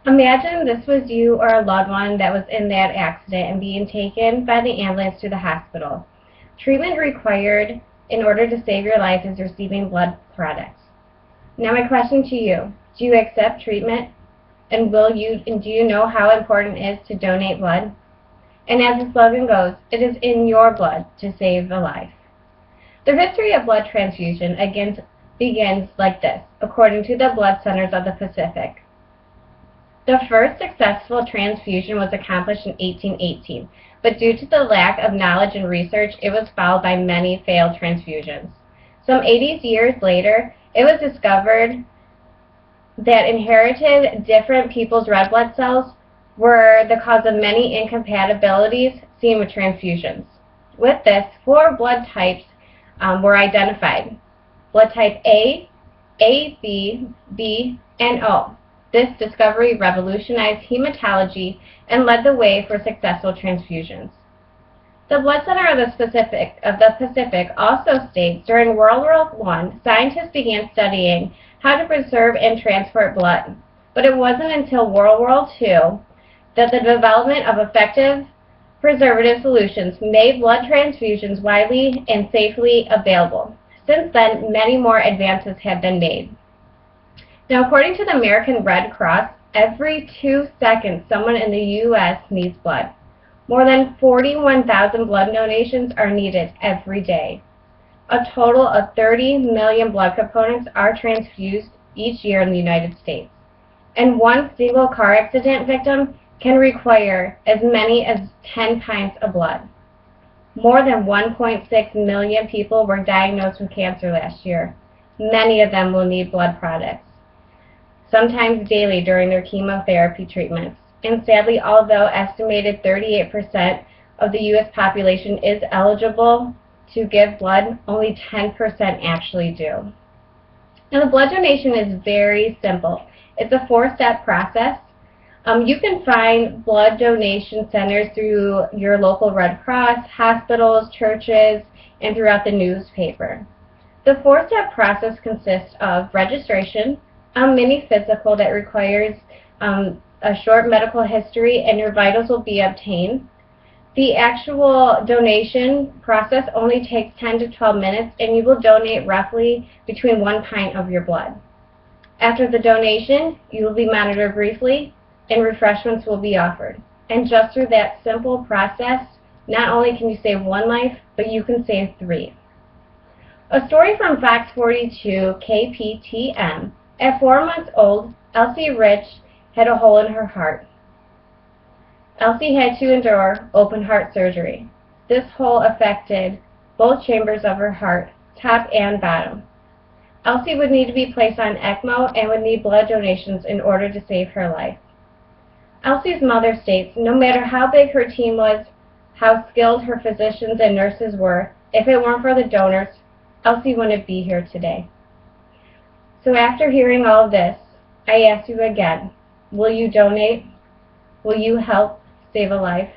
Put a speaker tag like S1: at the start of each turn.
S1: Imagine this was you or a loved one that was in that accident and being taken by the ambulance to the hospital. Treatment required in order to save your life is receiving blood products. Now my question to you, do you accept treatment? And do you know how important it is to donate blood? And as the slogan goes, it is in your blood to save a life. The history of blood transfusion begins like this, according to the Blood Centers of the Pacific. The first successful transfusion was accomplished in 1818, but due to the lack of knowledge and research, it was followed by many failed transfusions. Some 80 years later, it was discovered that inherited different people's red blood cells were the cause of many incompatibilities seen with transfusions. With this, 4 blood types were identified: blood type A, B, and O. This discovery revolutionized hematology and led the way for successful transfusions. The Blood Center of the Pacific also states during World War I, scientists began studying how to preserve and transport blood. But it wasn't until World War II that the development of effective preservative solutions made blood transfusions widely and safely available. Since then, many more advances have been made. Now, according to the American Red Cross, every 2 seconds someone in the U.S. needs blood. More than 41,000 blood donations are needed every day. A total of 30 million blood components are transfused each year in the United States. And one single car accident victim can require as many as 10 pints of blood. More than 1.6 million people were diagnosed with cancer last year. Many of them will need blood products, sometimes daily during their chemotherapy treatments. And sadly, although estimated 38% of the U.S. population is eligible to give blood, only 10% actually do. Now, the blood donation is very simple. It's a 4-step process. You can find blood donation centers through your local Red Cross, hospitals, churches, and throughout the newspaper. The 4-step process consists of registration, a mini physical that requires a short medical history, and your vitals will be obtained. The actual donation process only takes 10 to 12 minutes, and you will donate roughly between 1 pint of your blood. After the donation, you will be monitored briefly, and refreshments will be offered. And just through that simple process, not only can you save 1 life, but you can save 3. A story from Fox 42 KPTM. At 4 months old, Elsie Rich had a hole in her heart. Elsie had to endure open heart surgery. This hole affected both chambers of her heart, top and bottom. Elsie would need to be placed on ECMO and would need blood donations in order to save her life. Elsie's mother states, no matter how big her team was, how skilled her physicians and nurses were, if it weren't for the donors, Elsie wouldn't be here today. So after hearing all of this, I ask you again, will you donate? Will you help save a life?